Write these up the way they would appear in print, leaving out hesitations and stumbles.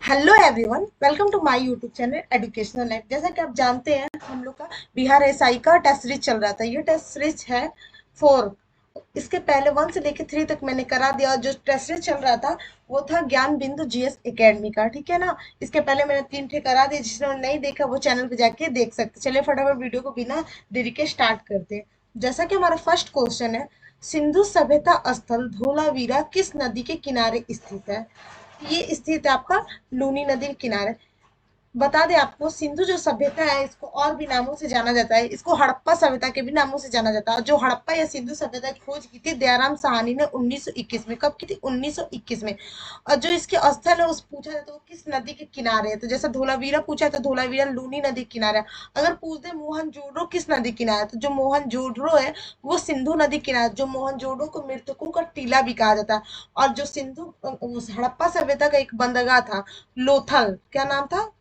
Hello everyone, welcome to my YouTube channel educational life. जैसा कि आप जानते हैं, हम लोग का बिहार एसआई का टेस्ट सीरीज चल रहा था। ये टेस्ट सीरीज है 4। इसके पहले 1 से लेकर 3 तक मैंने करा दिया। और जो टेस्ट सीरीज चल रहा था वो था ज्ञान बिंदु जीएस एकेडमी का, ठीक है ना। इसके पहले मैंने 3 ठे करा दिए। जिसने नहीं देखा वो चैनल पे जाके देख सकते। चलिए फटाफट वीडियो को बिना देरी के स्टार्ट करते हैं। जैसा कि हमारा फर्स्ट क्वेश्चन है, सिंधु सभ्यता स्थल धोलावीरा किस नदी के किनारे स्थित है। ये स्थित है आपका लूनी नदी के किनारे। बता दें आपको, सिंधु जो सभ्यता है इसको और भी नामों से जाना जाता है। इसको हड़प्पा सभ्यता के भी नामों से जाना जाता है। जो हड़प्पा या सिंधु सभ्यता की खोज की थी दयाराम साहनी ने 1921 में। कब की थी? 1921 में। और जो इसके स्थल है उस पूछा जाता है वो किस नदी के किनारे है। तो जैसे धोलावीरा पूछा है तो धोलावीरा लूनी नदी के किनारे है। अगर पूछ दे मोहनजोदड़ो किस नदी किनारे है, तो जो मोहनजोदड़ो है वो सिंधु नदी किनारे। जो मोहनजोदड़ो को मृतकों का टीला भी कहा जाता है। और जो सिंधु उस हड़प्पा सभ्यता का एक बंदरगाह था लोथल, क्या नाम था?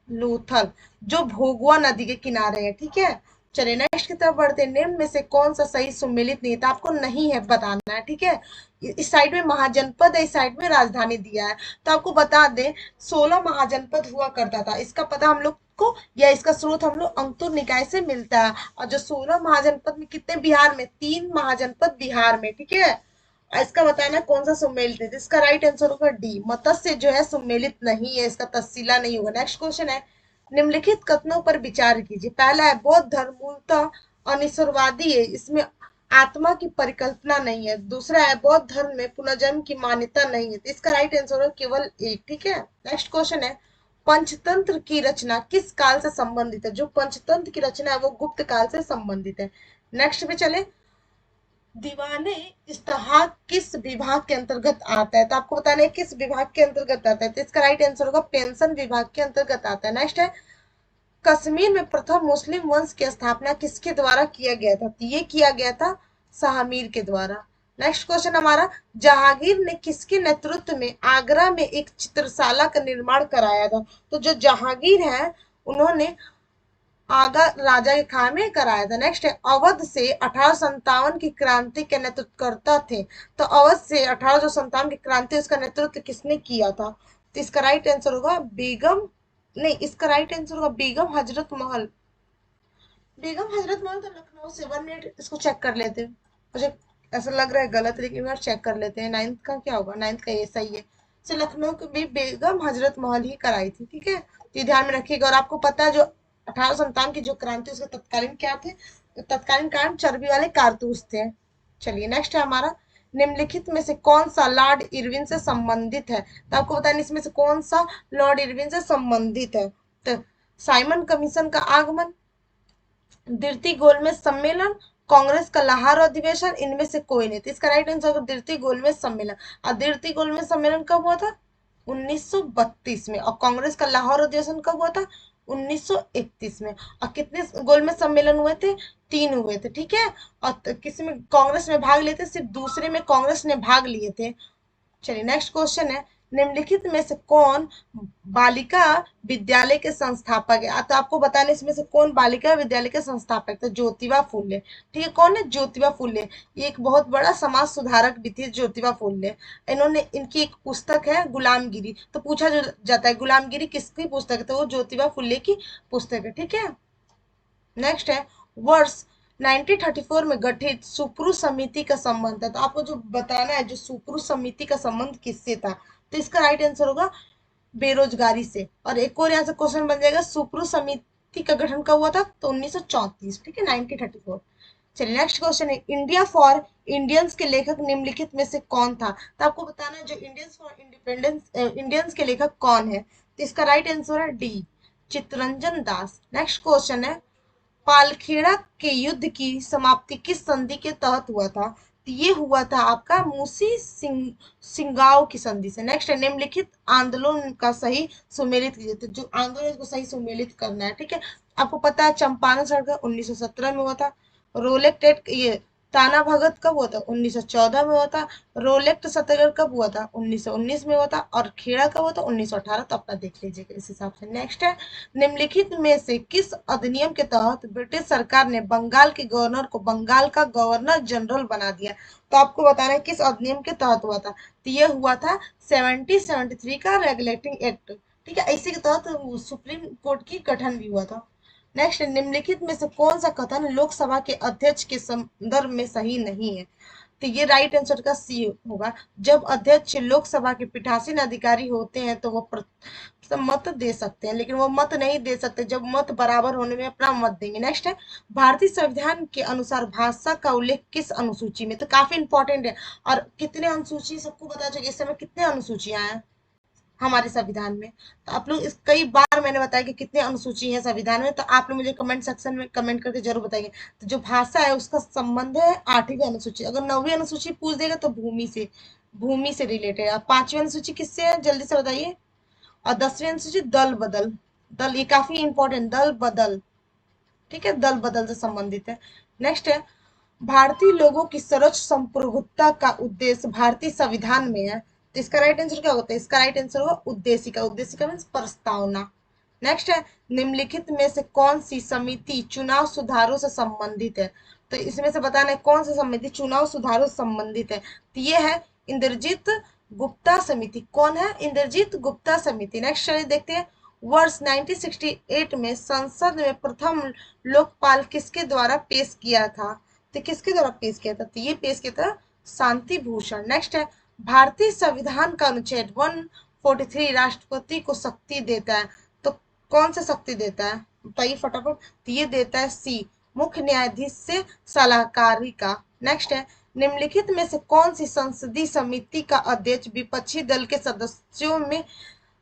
लोथल, जो भोगवा नदी के किनारे है, ठीक है। चलिए नेक्स्ट की तरफ बढ़ते हैं। निम्न में से कौन सा सही सुमेलित नहीं था? आपको नहीं है बताना है, ठीक है। इस साइड में महाजनपद है, इस साइड में राजधानी दिया है। तो आपको बता दें 16 महाजनपद हुआ करता था। इसका पता हम लोग को या इसका स्रोत हम लोग अंकुर निकाय से मिलता है। और जो 16 महाजनपद में कितने बिहार में? 3 महाजनपद बिहार में, ठीक है। इसका बताना कौन सा सुमेलित है। इसका राइट आंसर होगा डी, मत्स्य जो है सुमेलित नहीं है, इसका तस्सीला नहीं होगा। नेक्स्ट क्वेश्चन है, निम्नलिखित कथनों पर विचार कीजिए। पहला है बौद्ध धर्म मूलतः अनिश्वरवादी है, इसमें आत्मा की परिकल्पना नहीं है। दूसरा है बौद्ध धर्म में पुनर्जन्म की मान्यता नहीं है। तो इसका राइट आंसर है केवल एक, ठीक है। नेक्स्ट क्वेश्चन है, पंचतंत्र की रचना किस काल से संबंधित है। जो पंचतंत्र की रचना है वो गुप्त काल से संबंधित है। नेक्स्ट पे चले, दीवाने इस्तेहाक किस विभाग के अंतर्गत आता है। तो आपको बताना है किस विभाग के अंतर्गत आता है। तो इसका राइट आंसर होगा पेंशन विभाग के अंतर्गत आता है। नेक्स्ट है, कश्मीर में प्रथम मुस्लिम वंश की स्थापना किसके द्वारा किया गया था। तो ये किया गया था शाहमीर के द्वारा। नेक्स्ट क्वेश्चन हमारा, जहांगीर ने किसके नेतृत्व में आगरा में एक चित्रशाला का निर्माण कराया था। तो जो जहांगीर है उन्होंने आगा राजा के खान में कराया था। नेक्स्ट है, अवध से 1857 की क्रांति के नेतृत्वकर्ता थे। तो अवध से 1857 की क्रांति उसका नेतृत्व किसने किया था। तो इसका राइट आंसर होगा बेगम, नहीं, इसका राइट आंसर होगा बेगम हजरत महल। बेगम हजरत महल तो लखनऊ से। 1 मिनट इसको चेक कर लेते हैं। मुझे ऐसा लग रहा है गलत है, लेकिन बार चेक कर लेते हैं। 9th का क्या होगा? 9th का ये सही है। से लखनऊ की भी बेगम हजरत महल ही कराई थी, ठीक है। तो ये ध्यान में रखिएगा। और आपको पता है जो 1857 की जो क्रांति उसके तत्कालीन क्या थे? तो तत्कालीन कारण चर्बी वाले कारतूस थे। चलिए नेक्स्ट है हमारा, निम्नलिखित में से कौन सा लॉर्ड इरविन से संबंधित है। तो आपको बताना इसमें से कौन सा लॉर्ड इरविन से संबंधित है। तो साइमन कमीशन का आगमन, दिरती गोलमेज सम्मेलन, कांग्रेस का लाहौर अधिवेशन, इनमें से कोई नहीं। तो इसका राइट आंसर होगा दिरती गोलमेज सम्मेलन। और दिरती गोलमेज सम्मेलन कब हुआ था? 1932 में। और कांग्रेस का लाहौर अधिवेशन कब हुआ था? 1931 में। और कितने गोलमेज सम्मेलन हुए थे? 3 हुए थे, ठीक है। और किसी में कांग्रेस में भाग लिए थे? सिर्फ दूसरे में कांग्रेस ने भाग लिए थे। चलिए नेक्स्ट क्वेश्चन है, निम्नलिखित में से कौन बालिका विद्यालय के संस्थापक है। तो आपको बताने इसमें से कौन बालिका विद्यालय के संस्थापक थे। ज्योतिबा फुले, ठीक है। कौन है? ज्योतिबा फुले। ये एक बहुत बड़ा समाज सुधारक भी थे ज्योतिबा फुले। इन्होंने, इनकी एक पुस्तक है गुलामगिरी। तो पूछा जो जाता है गुलामगिरी किसकी पुस्तक है, तो वो ज्योतिबा फुले की पुस्तक है, ठीक है। नेक्स्ट है, वर्ष 1934 में गठित सुप्रू समिति का संबंध है। तो आपको जो बताना है जो सुप्रू समिति का संबंध किससे था। तो इसका राइट आंसर होगा बेरोजगारी से। और एक और यहाँ से क्वेश्चन बन जाएगा, सुप्रू समिति का गठन कब हुआ था? तो 1934, ठीक है, 1934। चलिए नेक्स्ट क्वेश्चन है, इंडिया फॉर इंडियंस के लेखक निम्नलिखित में से कौन था। तो आपको बताना है जो इंडियंस फॉर इंडिपेंडेंस इंडियंस के लेखक कौन है। तो इसका राइट आंसर है D, Chittaranjan Das. Next question है, पालखेड़ा के युद्ध की समाप्ति किस संधि के तहत हुआ था। तो ये हुआ था आपका मुंशी सिंगाव की संधि से। नेक्स्ट है, निम्नलिखित आंदोलन का सही सुमेलित कीजिए। तो जो आंदोलन को सही सुमेलित करना है, ठीक है। आपको पता है चंपारण सत्याग्रह 1917 में हुआ था। रोलेक्टेट ये ताना भगत कब हुआ था? 1914 में हुआ था। रोलेक्ट सत्याग्रह कब हुआ था? 1919 में हुआ था। और खेड़ा कब हुआ था? 1918। तो अपना देख लीजिएगा इस हिसाब से। नेक्स्ट है, निम्नलिखित में से किस अधिनियम के तहत ब्रिटिश सरकार ने बंगाल के गवर्नर को बंगाल का गवर्नर जनरल बना दिया? तो आपको बताना है किस अधिनियम के तहत हुआ था। तो ये हुआ था 1773 का रेगुलेटिंग एक्ट। ठीक है, इसी के तहत सुप्रीम कोर्ट की गठन भी हुआ था। नेक्स्ट, निम्नलिखित में से कौन सा कथन लोकसभा के अध्यक्ष के संदर्भ में सही नहीं है? तो ये राइट आंसर का सी होगा। जब अध्यक्ष लोकसभा के पीठासीन अधिकारी होते हैं तो वो मत दे सकते हैं, लेकिन वो मत नहीं दे सकते जब मत बराबर होने में अपना मत देंगे। नेक्स्ट है, भारतीय संविधान के अनुसार भाषा का उल्लेख किस अनुसूची में? तो काफी इंपॉर्टेंट है। और कितने अनुसूची सबको पता चाहिए, इस समय कितने अनुसूचियां हैं हमारे संविधान में? तो आप लोग इस कई बार मैंने बताया कि कितने अनुसूची है संविधान में, तो आप लोग मुझे कमेंट सेक्शन में कमेंट करके जरूर बताइए। तो जो भाषा है उसका संबंध है 8वीं अनुसूची। अगर 9वीं अनुसूची पूछ देगा तो भूमि से रिलेटेड है। 5वीं अनुसूची किससे है जल्दी से बताइए। और 10वीं अनुसूची दल बदल, दल, ये काफी इंपॉर्टेंट, दल बदल। ठीक है, दल बदल से संबंधित है। नेक्स्ट है, भारतीय लोगों की सर्वोच्च संप्रभुता का उद्देश्य भारतीय संविधान में है। तो इसका राइट आंसर क्या होता है? इसका राइट आंसर होगा उद्देशिका। उद्देशिका मीन्स प्रस्तावना। नेक्स्ट है, निम्नलिखित में से कौन सी समिति चुनाव सुधारों से संबंधित है? तो इसमें से बताना है कौन सी समिति चुनाव सुधारों से संबंधित है। तो ये है इंद्रजीत गुप्ता समिति। कौन है? इंद्रजीत गुप्ता समिति। नेक्स्ट चलिए देखते हैं, वर्ष 1968 में संसद में प्रथम लोकपाल किसके द्वारा पेश किया था? तो किसके द्वारा पेश किया था? तो ये पेश किया था शांति भूषण। नेक्स्ट है, भारतीय संविधान का अनुच्छेद 143 राष्ट्रपति को शक्ति देता है। तो कौन सा शक्ति देता है बताइए फटाफट। तो ये देता है सी, मुख्य न्यायाधीश से सलाहकारी का। नेक्स्ट है, निम्नलिखित में से कौन सी संसदीय समिति का अध्यक्ष विपक्षी दल के सदस्यों में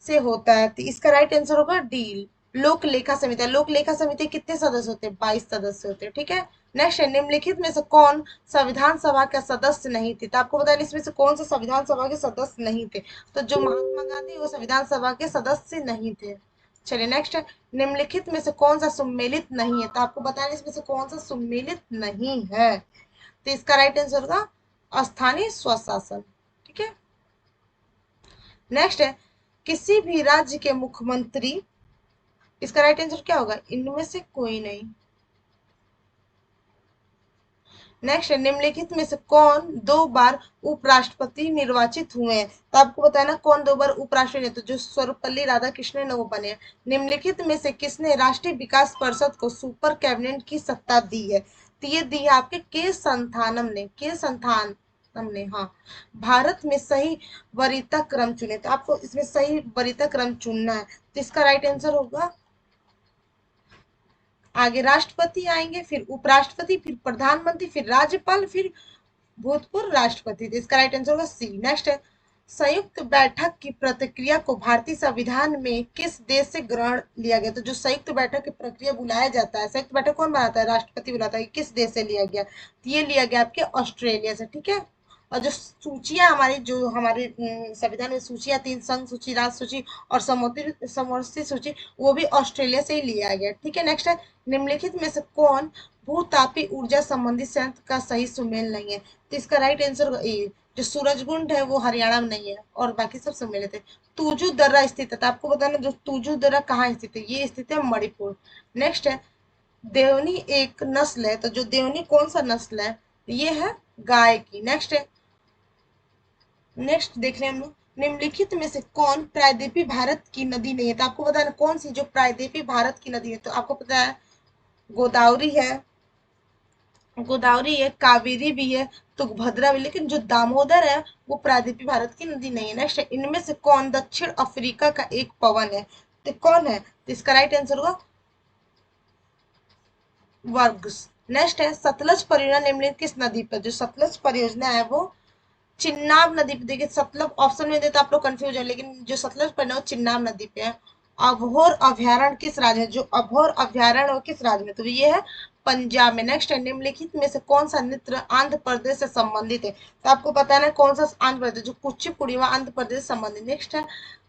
से होता है? तो इसका राइट आंसर होगा डी, लोक लेखा समिति। लोक लेखा समिति कितने सदस्य होते हैं? 22 सदस्य होते हैं। ठीक है, नेक्स्ट है, निम्नलिखित में से कौन संविधान सभा का सदस्य नहीं थे? तो आपको बताया इसमें से कौन सा संविधान सभा के सदस्य नहीं थे। तो जो महात्मा गांधी वो संविधान सभा के सदस्य नहीं थे। चलिए नेक्स्ट है, निम्नलिखित में से कौन सा सुमेलित नहीं है? तो आपको बताया इसमें से कौन सा सुमेलित नहीं है। तो इसका राइट आंसर होगा स्थानीय स्वशासन। ठीक है, नेक्स्ट है, किसी भी राज्य के मुख्यमंत्री, इसका राइट आंसर क्या होगा? इनमें से कोई नहीं। नेक्स्ट है, निम्नलिखित में से कौन 2 बार उपराष्ट्रपति निर्वाचित हुए हैं? तो आपको बताना कौन 2 बार उपराष्ट्रपति, तो जो सर्वपल्ली राधाकृष्णन है वो बने हैं। निम्नलिखित में से किसने राष्ट्रीय विकास परिषद को सुपर कैबिनेट की सत्ता दी है? तो ये दी है आपके के संथानम ने, के संथान हमने, हाँ। भारत में सही वरीयता क्रम चुने, तो आपको इसमें सही वरीयता क्रम चुनना है। तो इसका राइट आंसर होगा, आगे राष्ट्रपति आएंगे, फिर उपराष्ट्रपति, फिर प्रधानमंत्री, फिर राज्यपाल, फिर भूतपूर्व राष्ट्रपति। तो इसका राइट आंसर होगा सी। नेक्स्ट है, संयुक्त बैठक की प्रक्रिया को भारतीय संविधान में किस देश से ग्रहण लिया गया? तो जो संयुक्त बैठक की प्रक्रिया बुलाया जाता है, संयुक्त बैठक कौन बनाता है? राष्ट्रपति बुलाता है। किस देश से लिया गया? तो ये लिया गया आपके ऑस्ट्रेलिया से। ठीक है, और जो सूचियां हमारी, जो हमारे संविधान में सूचियां 3, संघ सूची, राज सूची और समवर्ती सूची, वो भी ऑस्ट्रेलिया से ही लिया गया। ठीक है, नेक्स्ट है, निम्नलिखित में से कौन भूतापी ऊर्जा संबंधी संयंत्र का सही सुमेल नहीं है? तो इसका राइट आंसर ए, जो सूरजकुंड है वो हरियाणा में नहीं है और बाकी सब सम्मिलित है। तूजू दर्रा स्थित है, तो आपको बताना जो तूजू दर्रा कहाँ स्थित है? ये स्थित है मणिपुर। नेक्स्ट है, देवनी एक नस्ल है, तो जो देवनी कौन सा नस्ल है? ये है गाय की। नेक्स्ट है, नेक्स्ट देख रहे हैं हम लोग, निम्नलिखित में से कौन प्रायद्वीपीय भारत की नदी नहीं है? तो आपको बताना कौन सी जो प्रायद्वीपीय भारत की नदी है। तो आपको पता है गोदावरी है, गोदावरी है, कावेरी भी है, तुंगभद्रा भी, लेकिन जो दामोदर है वो प्रायद्वीपीय भारत की नदी नहीं है। नेक्स्ट है, इनमें से कौन दक्षिण अफ्रीका का एक पवन है? तो कौन है? तो इसका राइट आंसर होगा वर्ग्स। नेक्स्ट है, सतलज परियोजना निम्नलिखित किस नदी पर? जो सतलज परियोजना है वो चिन्नाब नदी पे। देखिए सतलज ऑप्शन में देता आप लोग कंफ्यूज है, लेकिन जो सतलज परियोजना है वो चिन्नाब नदी पे है। अभोर अभ्यारण्य किस राज्य में? जो अभोर अभ्यारण्य वो किस राज्य में? तो ये है पंजाब में। नेक्स्ट है, निम्नलिखित में से कौन सा नृत्य आंध्र प्रदेश से संबंधित है? तो आपको पता है कौन सा आंध्र प्रदेश, जो कुचिपुड़ी वह आंध्र प्रदेश से संबंधित। नेक्स्ट है,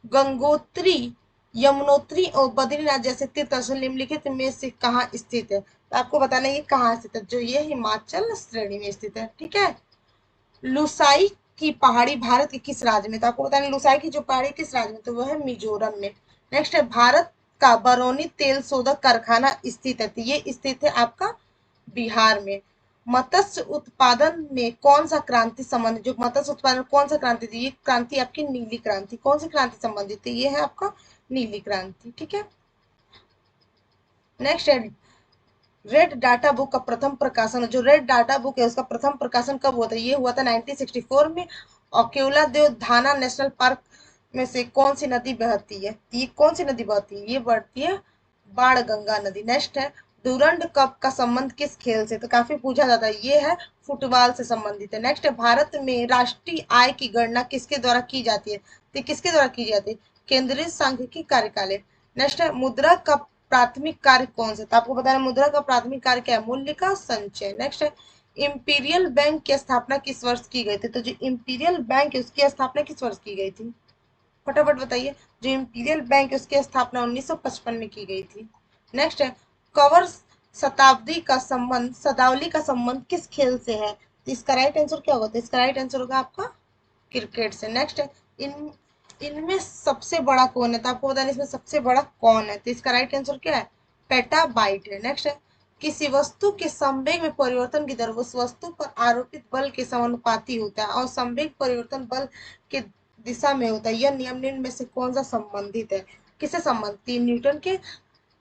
गंगोत्री, यमुनोत्री और बद्रीनाथ जैसे तीर्थ स्थल निम्नलिखित में से कहाँ स्थित है? तो आपको बताना है ये कहाँ स्थित है, जो ये हिमाचल श्रेणी में स्थित है। ठीक है। लुसाई की पहाड़ी भारत के किस राज्य में, तो आपको बताना है लुसाई की जो पहाड़ी किस राज्य में, तो वो है मिजोरम में। नेक्स्ट है भारत का बरौनी तेल शोधक कारखाना स्थित है, तो ये स्थित है आपका बिहार में। मत्स्य उत्पादन में कौन सा क्रांति संबंधित, जो मत्स्य उत्पादन में कौन सा क्रांति थी, ये क्रांति आपकी नीली क्रांति, कौन सी क्रांति संबंधित है, ये है आपका नीली क्रांति। ठीक है। नेक्स्ट है रेड डाटा बुक का प्रथम प्रकाशन, जो रेड डाटा बुक है उसका प्रथम प्रकाशन कब हुआ था, ये हुआ था 1964 में। और केवलादेव धाना नेशनल पार्क में से कौन सी नदी बहती है, ये कौन सी नदी बहती है, ये बढ़ती है बाण गंगा नदी। नेक्स्ट है डूरंड कप का संबंध किस खेल से, तो काफी पूछा जाता है, ये है फुटबॉल से संबंधित है। नेक्स्ट है भारत में राष्ट्रीय आय की गणना किसके द्वारा की जाती है, तो किसके द्वारा की जाती है, केंद्रीय सांख्यिकी कार्यालय। नेक्स्ट है मुद्रा का प्राथमिक कार्य कौन सा, तो आपको बताना मुद्रा का प्राथमिक कार्य क्या है, मूल्य का संचय। नेक्स्ट है इंपीरियल बैंक की स्थापना किस वर्ष की गई थी, तो जो इंपीरियल बैंक है उसकी स्थापना किस वर्ष की गई थी, फटाफट बताइए। जो इंपीरियल बैंक है उसकी स्थापना 1955 में की गई थी। नेक्स्ट है कवर शताब्दी का संबंध, शतावली का संबंध किस खेल से है, तो इसका राइट आंसर क्या होगा, तो इसका राइट आंसर होगा आपका क्रिकेट से। नेक्स्ट है इन इनमें सबसे बड़ा कौन है, तो आपको बताना इसमें सबसे बड़ा कौन है, तो इसका राइट आंसर क्या है, पेटाबाइट है। नेक्स्ट है किसी वस्तु के संवेग में परिवर्तन की दर उस वस्तु पर आरोपित बल के समानुपाती होता है, और संवेग परिवर्तन बल के दिशा में होता है, यह नियम निम्न में से कौन सा संबंधित है, किससे संबंधित, न्यूटन के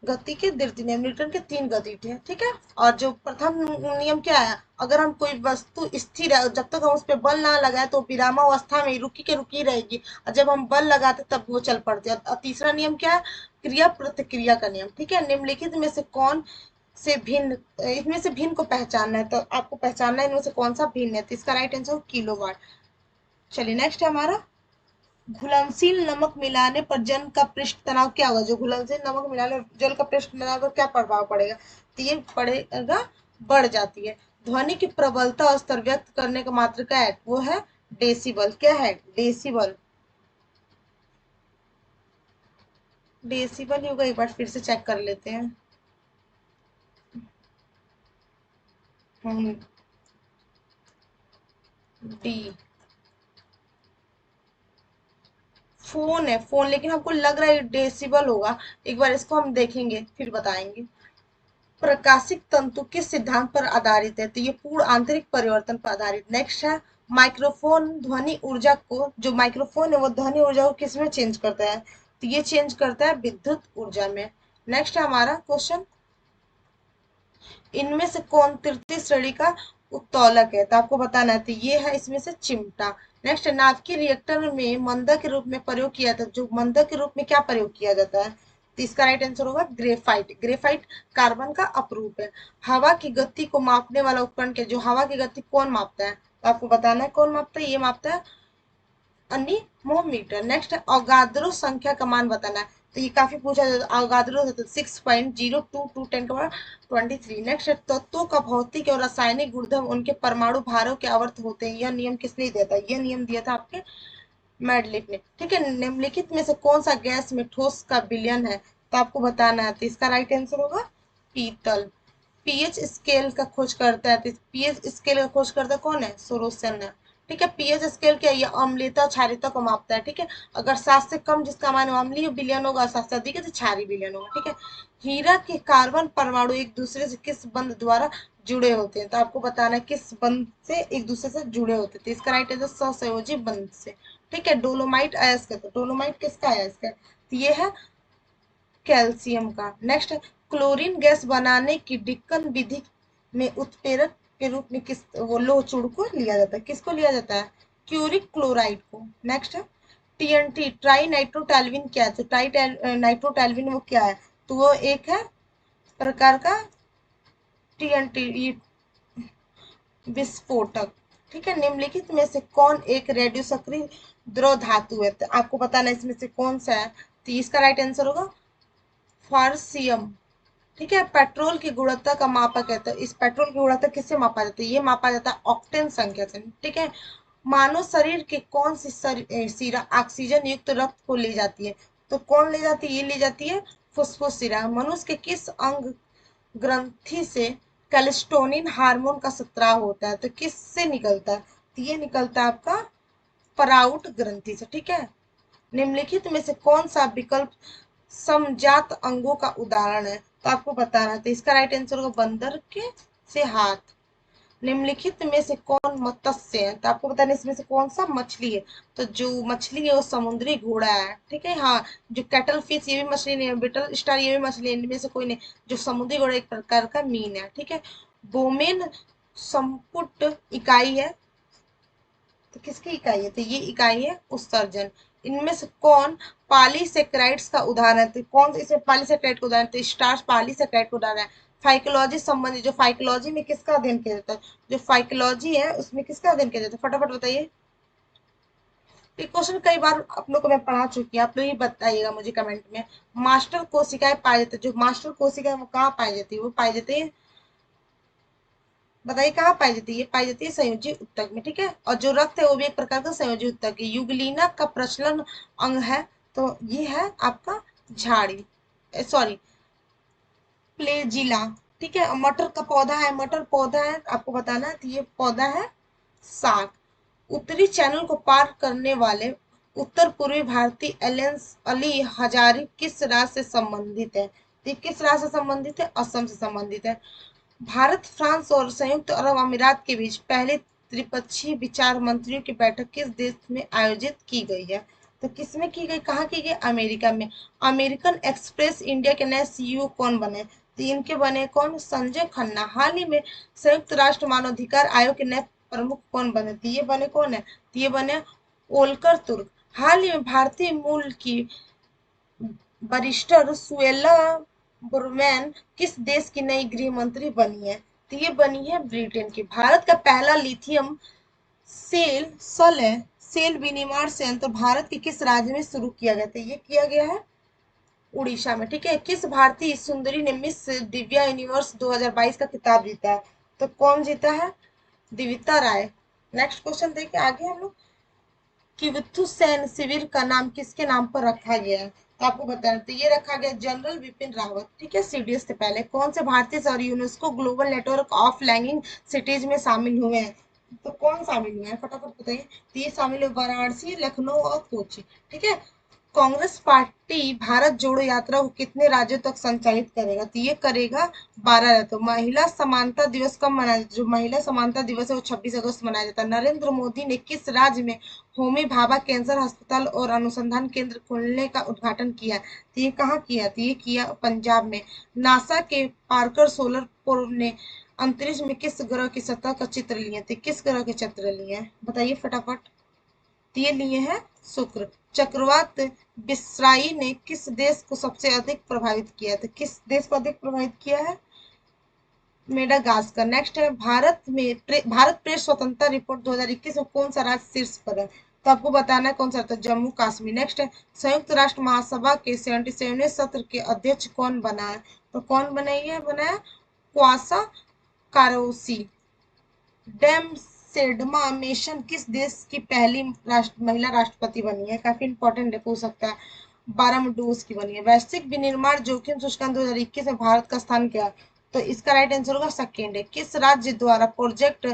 गति के द्वितीय नियम, न्यूटन के तीन गति थे। ठीक है। और जो प्रथम नियम क्या है, अगर हम कोई वस्तु स्थिर है जब तक हम उस पर बल ना लगाए तो विरामावस्था में रुकी के रुकी रहेगी, और जब हम बल लगाते तब वो चल पड़ती है। और तीसरा नियम क्या है, क्रिया प्रतिक्रिया का नियम। ठीक है। निम्नलिखित में से कौन से भिन्न, इनमें से भिन्न को पहचानना है, तो आपको पहचानना है इनमें से कौन सा भिन्न है, तो इसका राइट आंसर किलोवाट। चलिए नेक्स्ट है हमारा घुलनशील नमक मिलाने पर जल का पृष्ठ तनाव क्या होगा, जो घुलनशील नमक मिलाने जल का पृष्ठ तनाव का क्या प्रभाव पड़ेगा, तो ये पड़ेगा बढ़ जाती है। ध्वनि की प्रबलता और स्तर व्यक्त करने का मात्रक है, वो है डेसिबल। क्या है, डेसिबल। डेसिबल ही होगा, एक बार फिर से चेक कर लेते हैं। डी फोन है फोन, लेकिन हमको लग रहा है डेसिबल होगा, एक बार इसको हम देखेंगे फिर बताएंगे। प्रकाशिक तंतु किस सिद्धांत पर आधारित है, तो ये पूर्ण आंतरिक परिवर्तन पर आधारित। नेक्स्ट है माइक्रोफोन ध्वनि ऊर्जा को, जो माइक्रोफोन है वो ध्वनि ऊर्जा को किसमें चेंज करता है, तो ये चेंज करता है विद्युत ऊर्जा में। नेक्स्ट है हमारा क्वेश्चन इनमें से कौन तृतीय श्रेणी का उत्तोलक है, तो आपको बताना है, तो ये है इसमें से चिमटा। नेक्स्ट नाभिकीय रिएक्टर में मंदा के रूप में प्रयोग किया था, जो मंदा के रूप में क्या प्रयोग किया जाता है, तो इसका राइट आंसर होगा ग्रेफाइट। ग्रेफाइट कार्बन का अपरूप है। हवा की गति को मापने वाला उपकरण के, जो हवा की गति कौन मापता है, तो आपको बताना है कौन मापता है, ये मापता है अनिमोमीटर। नेक्स्ट है अवगाद्रो संख्या का मान बताना है, तो ये काफी पूछा जाता है। अवगाद्रो 6.0222 नेक्स्ट है तत्वों का भौतिक और रासायनिक गुणधर्म उनके परमाणु भारों के आवर्त होते हैं, यह नियम किसने दिया था, यह नियम दिया था आपके मेडलिफ ने। ठीक है। निम्नलिखित में से कौन सा गैस में ठोस का विलयन है, तो आपको बताना है, तो इसका राइट आंसर होगा पीतल। पीएच स्केल का खोज करता है, तो पीएच स्केल का खोज करता कौन है, सोरोसन है। ठीक है। पीएच स्केल क्या है, ये अम्लीयता क्षारीयता को मापता है। ठीक है। अगर 7 से कम जिसका मान अम्लीय विलयन होगा, 7 से अधिक है तो क्षारीय विलयन होगा। ठीक है। हीरा के कार्बन परमाणु एक दूसरे से किस बंध द्वारा जुड़े होते हैं, तो आपको बताना है किस बंध से एक दूसरे से जुड़े होते हैं, तो इसका राइट आंसर सहसंयोजी बंध से। ठीक है। डोलोमाइट अयस्क है, तो डोलोमाइट किसका अयस्क है, तो ये है कैल्शियम का। नेक्स्ट क्लोरीन गैस बनाने की डिक्कन विधि में उत्प्रेरक के रूप में किस वो लोह चूड़ को लिया जाता है, किसको लिया जाता है, क्यूरिक क्लोराइड को। नेक्स्ट है टीएनटी ट्राई नाइट्रोटैल्विन क्या है, तो ट्राई नाइट्रोटैल्विन वो क्या है, तो वो एक है प्रकार का टीएनटी विस्फोटक। ठीक है। निम्नलिखित में से कौन एक रेडियो सक्रिय द्रव धातु है, तो आपको बताना इसमें से कौन सा है, तो इसका राइट आंसर होगा फार्सियम। ठीक है। पेट्रोल की गुणवत्ता का मापक है, तो इस पेट्रोल की गुणवत्ता किससे मापा जाता है, ये मापा जाता है ऑक्टेन संख्या से। ठीक है। मानव शरीर के कौन सी सिरा ऑक्सीजन युक्त रक्त को ले जाती है, तो कौन ले जाती है, ये ले जाती है फुफ्फुस सिरा। मनुष्य के किस अंग ग्रंथि से कैल्शिटोनिन हार्मोन का स्त्राव होता है, तो किससे निकलता है? तो ये निकलता है आपका पराउट ग्रंथि से, ठीक है। निम्नलिखित में से कौन सा विकल्प समजात अंगों का उदाहरण है? तो आपको बताना है, तो इसका राइट आंसर होगा बंदर के से हाथ। निम्नलिखित में से कौन मत्स्य है? तो आपको बताना इसमें से कौन सा मछली है। तो जो मछली है वो समुद्री घोड़ा है, ठीक है। हाँ, जो कैटल फिश ये भी मछली नहीं है, बिटल स्टार ये भी मछली है, इनमें से कोई नहीं। जो समुद्री घोड़ा एक प्रकार का मीन है, ठीक है। बोमेन संपुट इकाई है, तो किसकी इकाई है? तो ये इकाई है उत्सर्जन। इनमें से कौन पॉलीसेकेराइड्स का उदाहरण है? तो कौन इसमें पॉलीसेकेराइड का उदाहरण? तो स्टार्च पॉलीसेकेराइड का उदाहरण है। फाइकोलॉजी संबंधी, जो फाइकोलॉजी में किसका अध्ययन किया जाता है? जो फाइकोलॉजी है उसमें किसका अध्ययन किया जाता है? फटाफट बताइए। ये क्वेश्चन कई बार आप लोग को मैं पढ़ा चुकी हूँ, आप लोग ही बताइएगा मुझे कमेंट में। मास्टर कोशिकाएं पाई जाती है, जो मास्टर कोशिका है वो कहाँ पाई जाती है? वो पाई जाती है, बताइए कहाँ पाई जाती है? ये पाई जाती है संयोजी ऊतक में, ठीक है। और जो रक्त है वो भी एक प्रकार का संयोजी ऊतक है। युगलीना का प्रचलन अंग है, तो ये है आपका झाड़ी, सॉरी प्लेजिला, ठीक है। और मटर का पौधा है, मटर पौधा है, आपको बताना है, तो ये पौधा है साग। उत्तरी चैनल को पार करने वाले उत्तर पूर्वी भारतीय एलियंस अली हजारी किस राज्य से संबंधित है? तो ये किस राज्य से संबंधित है? असम से संबंधित है। भारत, फ्रांस और संयुक्त अरब अमीरात के बीच पहले त्रिपक्षीय विचार मंत्रियों की बैठक किस देश में आयोजित की गई है? तो किसमें की गई, कहाँ की गई? अमेरिका में। अमेरिकन एक्सप्रेस इंडिया के नए सीईओ कौन बने? तो इनके बने कौन? संजय खन्ना। हाल ही में संयुक्त राष्ट्र मानवाधिकार आयोग के नए प्रमुख कौन बने? तो ये बने कौन है? तो ये बने ओलकर तुर्क। हाल ही में भारतीय मूल की बैरिस्टर सुएला बुरमैन किस देश की नई गृह मंत्री बनी है? तो ये बनी है ब्रिटेन की। भारत का पहला लिथियम सेल विनिर्माण संयंत्र भारत के किस राज्य में शुरू किया गया था? ये किया गया है उड़ीसा में, ठीक है। किस भारतीय सुंदरी ने मिस दिव्या यूनिवर्स 2022 का खिताब जीता है? तो कौन जीता है? दिविता राय। नेक्स्ट क्वेश्चन देखिए आगे हम लोग। किविथु सैन्य शिविर का नाम किसके नाम पर रखा गया है? तो आपको बताना, तो ये रखा गया जनरल विपिन रावत, ठीक है। सीडीएस से पहले कौन से भारतीय शहर UNESCO global network of lagging cities में शामिल हुए हैं? तो कौन शामिल हुए हैं फटाफट बताइए। तो ये शामिल है वाराणसी, लखनऊ और कोची, ठीक है। कांग्रेस पार्टी भारत जोड़ो यात्रा को कितने राज्यों तक संचालित करेगा? तो ये करेगा 12 राज्यों। महिला समानता दिवस कब मनाया जाता है? जो महिला समानता दिवस है वो 26 अगस्त मनाया जाता है। नरेंद्र मोदी ने किस राज्य में होमी भाभा कैंसर अस्पताल और अनुसंधान केंद्र खोलने का उद्घाटन किया? तो ये कहाँ किया? तो ये किया पंजाब में। नासा के पार्कर सोलर प्रोब ने अंतरिक्ष में किस ग्रह की सतह का चित्र लिए थे? किस ग्रह के चित्र लिए हैं बताइए फटाफट। ये लिए हैं शुक्र। चक्रवात बिस्राई ने किस देश को सबसे अधिक प्रभावित किया? तो किस देश को अधिक प्रभावित किया है? मेडागास्कर। नेक्स्ट है भारत प्रेस स्वतंत्रता रिपोर्ट 2021 में कौन सा राज्य शीर्ष पर है? तो आपको बताना है कौन सा? तो जम्मू कश्मीर। नेक्स्ट है संयुक्त राष्ट्र महासभा के 77वें सत्र के अध्यक्ष कौन बना है? तो कौन बना है क्वासा कारोसी। डेम सेडमा मेशन किस देश की पहली महिला राष्ट्रपति बनी है? काफी इंपॉर्टेंट है, पूछ सकता है। बारमडूस की बनी है। वैश्विक विनिर्माण जोखिम सूचकांक 2021 में भारत का स्थान क्या? तो इसका राइट आंसर होगा सेकेंड है। किस राज्य द्वारा प्रोजेक्ट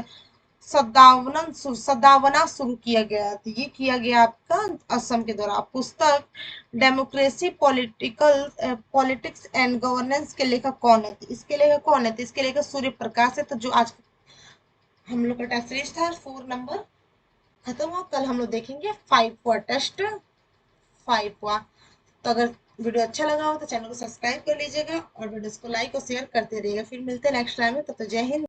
सद्भावना शुरू किया गया? तो ये किया गया आपका असम के द्वारा। पुस्तक डेमोक्रेसी पॉलिटिक्स एंड गवर्नेंस के लेखक कौन है? तो इसके लेखक कौन है? तो इसके लेखक सूर्य प्रकाश है। तो जो आज हम लोग का टेस्ट सीरीज था 4 नंबर खत्म हुआ। कल हम लोग देखेंगे 5 हुआ टेस्ट 5 हुआ। तो अगर वीडियो अच्छा लगा हो तो चैनल को सब्सक्राइब कर लीजिएगा और वीडियो को लाइक और शेयर करते रहिएगा। फिर मिलते हैं नेक्स्ट टाइम में, तब तो जय हिंद।